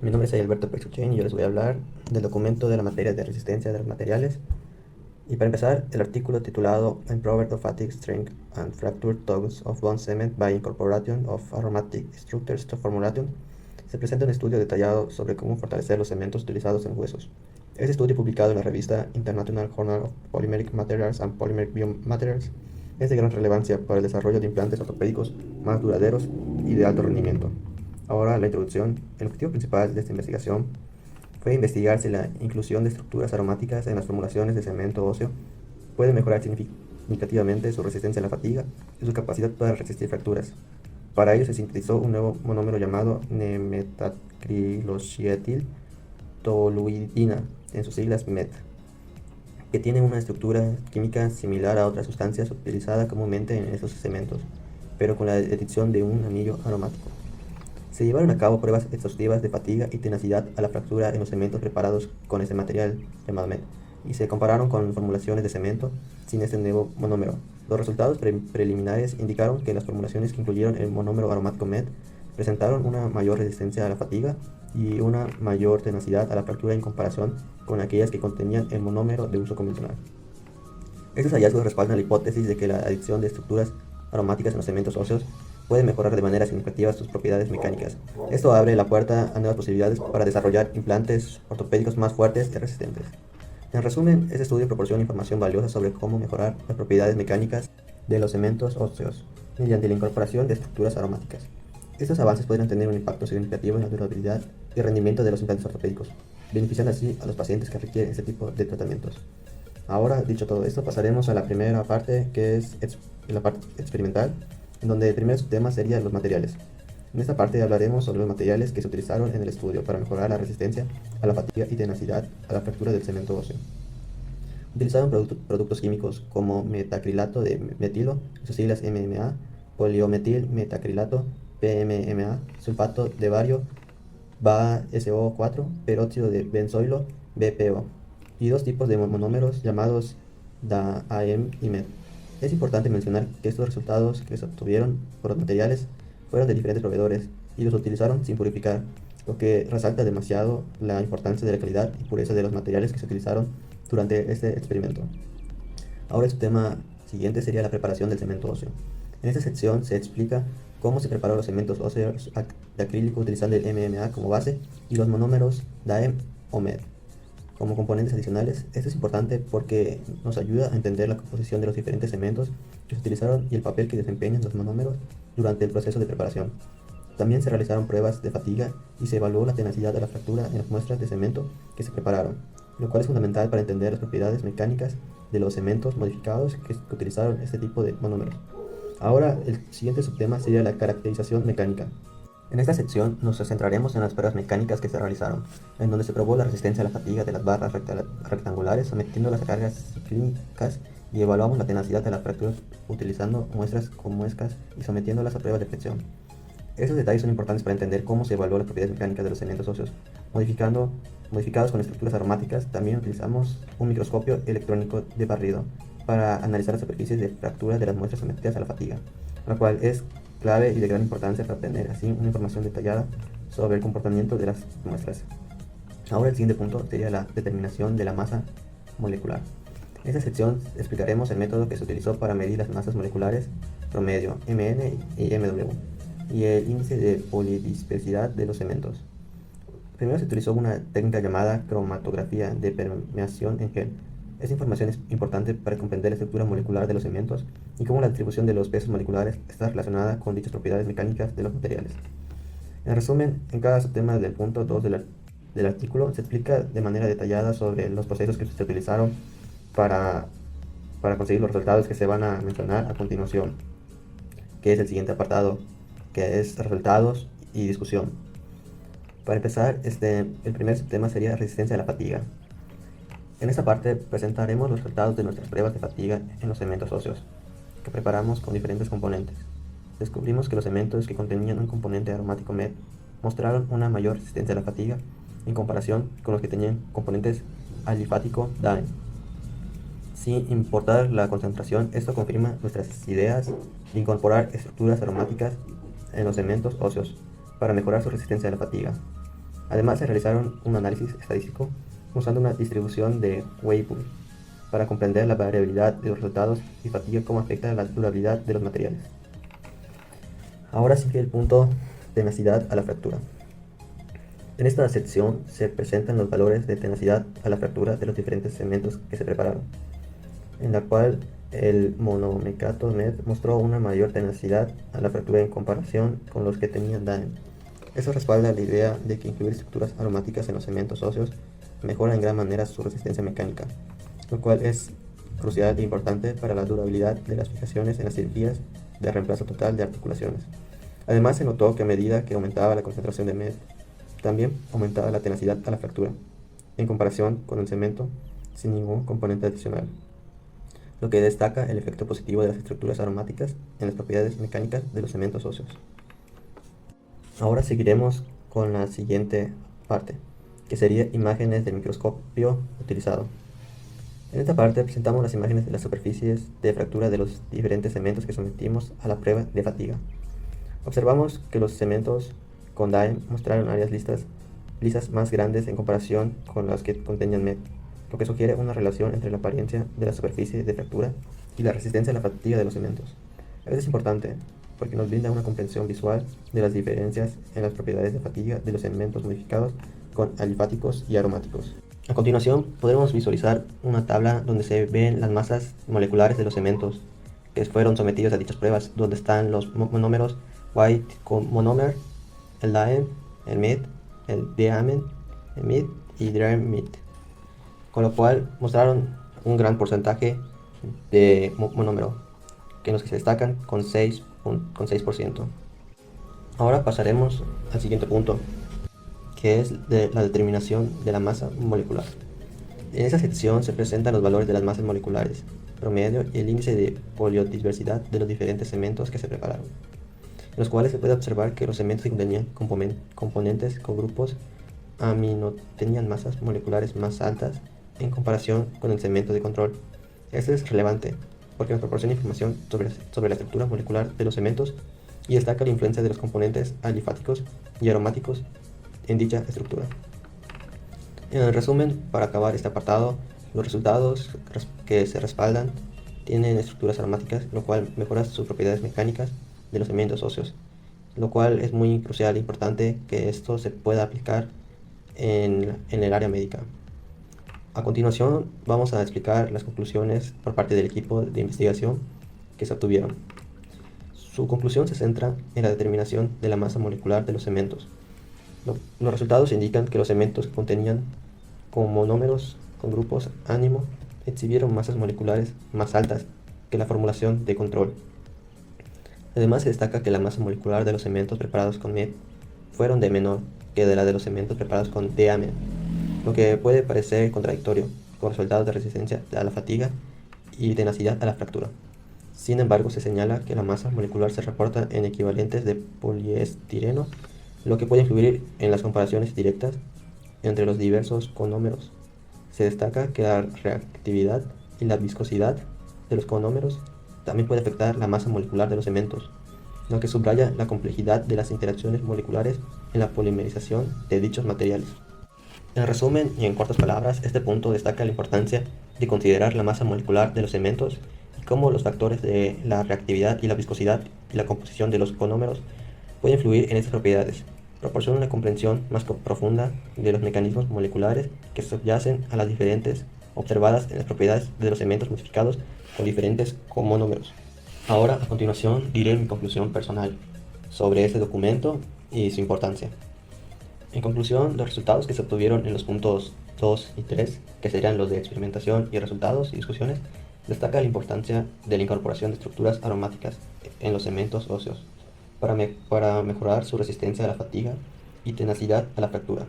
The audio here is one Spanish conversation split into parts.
Mi nombre es Alberto Peixuchen y yo les voy a hablar del documento de la materia de resistencia de los materiales. Y para empezar, el artículo titulado Improved of Fatigue Strength and Fracture Toughness of Bond Cement by Incorporation of Aromatic Structures to Formulation se presenta un estudio detallado sobre cómo fortalecer los cementos utilizados en huesos. Este estudio, publicado en la revista International Journal of Polymeric Materials and Polymeric Biomaterials, es de gran relevancia para el desarrollo de implantes ortopédicos más duraderos y de alto rendimiento. Ahora la introducción. El objetivo principal de esta investigación fue investigar si la inclusión de estructuras aromáticas en las formulaciones de cemento óseo puede mejorar significativamente su resistencia a la fatiga y su capacidad para resistir fracturas. Para ello se sintetizó un nuevo monómero llamado N-metacrilosietil toluidina, en sus siglas MET, que tiene una estructura química similar a otras sustancias utilizadas comúnmente en estos cementos, pero con la adición de un anillo aromático. Se llevaron a cabo pruebas exhaustivas de fatiga y tenacidad a la fractura en los cementos preparados con este material llamado MET, y se compararon con formulaciones de cemento sin este nuevo monómero. Los resultados preliminares indicaron que las formulaciones que incluyeron el monómero aromático MET presentaron una mayor resistencia a la fatiga y una mayor tenacidad a la fractura en comparación con aquellas que contenían el monómero de uso convencional. Estos hallazgos respaldan la hipótesis de que la adición de estructuras aromáticas en los cementos óseos puede mejorar de manera significativa sus propiedades mecánicas. Esto abre la puerta a nuevas posibilidades para desarrollar implantes ortopédicos más fuertes y resistentes. En resumen, este estudio proporciona información valiosa sobre cómo mejorar las propiedades mecánicas de los cementos óseos mediante la incorporación de estructuras aromáticas. Estos avances podrían tener un impacto significativo en la durabilidad y rendimiento de los implantes ortopédicos, beneficiando así a los pacientes que requieren este tipo de tratamientos. Ahora, dicho todo esto, pasaremos a la primera parte, que es la parte experimental, en donde el primer tema sería los materiales. En esta parte hablaremos sobre los materiales que se utilizaron en el estudio para mejorar la resistencia a la fatiga y tenacidad a la fractura del cemento óseo. Utilizaron productos químicos como metacrilato de metilo, sus siglas MMA, poliometil metacrilato, PMMA, sulfato de bario, BaSO4, peróxido de benzoilo, BPO, y dos tipos de monómeros llamados DAM y MET. Es importante mencionar que estos resultados que se obtuvieron por los materiales fueron de diferentes proveedores y los utilizaron sin purificar, lo que resalta demasiado la importancia de la calidad y pureza de los materiales que se utilizaron durante este experimento. Ahora el tema siguiente sería la preparación del cemento óseo. En esta sección se explica cómo se prepararon los cementos óseos de acrílico utilizando el MMA como base y los monómeros DAEM o MED como componentes adicionales. Esto es importante porque nos ayuda a entender la composición de los diferentes cementos que se utilizaron y el papel que desempeñan los monómeros durante el proceso de preparación. También se realizaron pruebas de fatiga y se evaluó la tenacidad de la fractura en las muestras de cemento que se prepararon, lo cual es fundamental para entender las propiedades mecánicas de los cementos modificados que utilizaron este tipo de monómeros. Ahora el siguiente subtema sería la caracterización mecánica. En esta sección nos centraremos en las pruebas mecánicas que se realizaron, en donde se probó la resistencia a la fatiga de las barras rectangulares sometiéndolas a cargas clínicas y evaluamos la tenacidad de las fracturas utilizando muestras con muescas y sometiéndolas a pruebas de fricción. Estos detalles son importantes para entender cómo se evaluó las propiedades mecánicas de los cementos óseos. Modificados con estructuras aromáticas, también utilizamos un microscopio electrónico de barrido para analizar las superficies de fractura de las muestras sometidas a la fatiga, lo cual es clave y de gran importancia para obtener así una información detallada sobre el comportamiento de las muestras. Ahora el siguiente punto sería la determinación de la masa molecular. En esta sección explicaremos el método que se utilizó para medir las masas moleculares promedio Mn y Mw y el índice de polidispersidad de los cementos. Primero se utilizó una técnica llamada cromatografía de permeación en gel. Esta información es importante para comprender la estructura molecular de los cementos y cómo la distribución de los pesos moleculares está relacionada con dichas propiedades mecánicas de los materiales. En resumen, en cada subtema del punto 2 del artículo se explica de manera detallada sobre los procesos que se utilizaron para conseguir los resultados que se van a mencionar a continuación, que es el siguiente apartado, que es resultados y discusión. Para empezar, el primer subtema sería resistencia a la fatiga. En esta parte presentaremos los resultados de nuestras pruebas de fatiga en los cementos óseos, que preparamos con diferentes componentes. Descubrimos que los cementos que contenían un componente aromático MED mostraron una mayor resistencia a la fatiga en comparación con los que tenían componentes alifático DAEM. Sin importar la concentración, esto confirma nuestras ideas de incorporar estructuras aromáticas en los cementos óseos para mejorar su resistencia a la fatiga. Además, se realizaron un análisis estadístico usando una distribución de Weibull para comprender la variabilidad de los resultados y fatiga cómo afecta la durabilidad de los materiales. Ahora sigue el punto tenacidad a la fractura. En esta sección se presentan los valores de tenacidad a la fractura de los diferentes cementos que se prepararon, en la cual el monomecato MED mostró una mayor tenacidad a la fractura en comparación con los que tenían DAEM. Eso respalda la idea de que incluir estructuras aromáticas en los cementos óseos mejora en gran manera su resistencia mecánica, lo cual es crucial e importante para la durabilidad de las fijaciones en las cirugías de reemplazo total de articulaciones. Además, se notó que a medida que aumentaba la concentración de MED, también aumentaba la tenacidad a la fractura, en comparación con el cemento sin ningún componente adicional, lo que destaca el efecto positivo de las estructuras aromáticas en las propiedades mecánicas de los cementos óseos. Ahora seguiremos con la siguiente parte, que sería imágenes del microscopio utilizado. En esta parte presentamos las imágenes de las superficies de fractura de los diferentes cementos que sometimos a la prueba de fatiga. Observamos que los cementos con DAEM mostraron áreas lisas más grandes en comparación con las que contenían MED, lo que sugiere una relación entre la apariencia de la superficie de fractura y la resistencia a la fatiga de los cementos. Esto es importante porque nos brinda una comprensión visual de las diferencias en las propiedades de fatiga de los cementos modificados con alifáticos y aromáticos. A continuación podemos visualizar una tabla donde se ven las masas moleculares de los cementos que fueron sometidos a dichas pruebas, donde están los monómeros White con monómer, el DAEM, el MED, el DAMEN, el MED y DRAM-MED, con lo cual mostraron un gran porcentaje de monómero, que en los que se destacan con 6%. Ahora pasaremos al siguiente punto, que es la determinación de la masa molecular. En esta sección se presentan los valores de las masas moleculares, promedio y el índice de poliodiversidad de los diferentes cementos que se prepararon, en los cuales se puede observar que los cementos que contenían componentes con grupos amino tenían masas moleculares más altas en comparación con el cemento de control. Esto es relevante porque nos proporciona información sobre la estructura molecular de los cementos y destaca la influencia de los componentes alifáticos y aromáticos en dicha estructura. En el resumen, para acabar este apartado, los resultados que se respaldan tienen estructuras aromáticas, lo cual mejora sus propiedades mecánicas de los cementos óseos, lo cual es muy crucial e importante que esto se pueda aplicar en el área médica. A continuación vamos a explicar las conclusiones por parte del equipo de investigación que se obtuvieron. Su conclusión se centra en la determinación de la masa molecular de los cementos. Los resultados indican que los cementos que contenían con monómeros con grupos ánimo exhibieron masas moleculares más altas que la formulación de control. Además, se destaca que la masa molecular de los cementos preparados con MED fueron de menor que de la de los cementos preparados con DAMEN, lo que puede parecer contradictorio con resultados de resistencia a la fatiga y tenacidad a la fractura. Sin embargo, se señala que la masa molecular se reporta en equivalentes de poliestireno, lo que puede influir en las comparaciones directas entre los diversos conómeros. Se destaca que la reactividad y la viscosidad de los conómeros también puede afectar la masa molecular de los cementos, lo que subraya la complejidad de las interacciones moleculares en la polimerización de dichos materiales. En resumen y en cortas palabras, este punto destaca la importancia de considerar la masa molecular de los cementos y cómo los factores de la reactividad y la viscosidad y la composición de los conómeros pueden influir en estas propiedades. Proporciona una comprensión más profunda de los mecanismos moleculares que subyacen a las diferentes observadas en las propiedades de los cementos modificados con diferentes monómeros. Ahora, a continuación, diré mi conclusión personal sobre este documento y su importancia. En conclusión, los resultados que se obtuvieron en los puntos 2 y 3, que serían los de experimentación y resultados y discusiones, destaca la importancia de la incorporación de estructuras aromáticas en los cementos óseos para mejorar su resistencia a la fatiga y tenacidad a la fractura.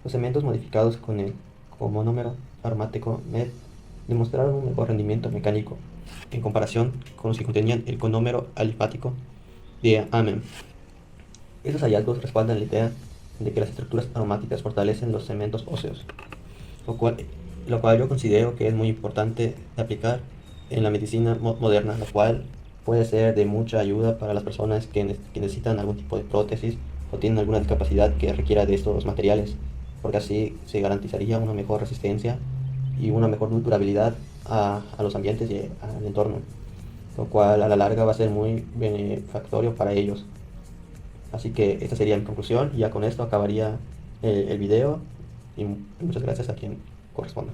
Los cementos modificados con el monómero aromático MED demostraron un mejor rendimiento mecánico en comparación con los que contenían el conómero alifático de AMEM. Estos hallazgos respaldan la idea de que las estructuras aromáticas fortalecen los cementos óseos, lo cual yo considero que es muy importante de aplicar en la medicina moderna, lo cual puede ser de mucha ayuda para las personas que necesitan algún tipo de prótesis o tienen alguna discapacidad que requiera de estos materiales, porque así se garantizaría una mejor resistencia y una mejor durabilidad a los ambientes y al entorno, lo cual a la larga va a ser muy benefactorio para ellos. Así que esta sería mi conclusión y ya con esto acabaría el video y muchas gracias a quien corresponda.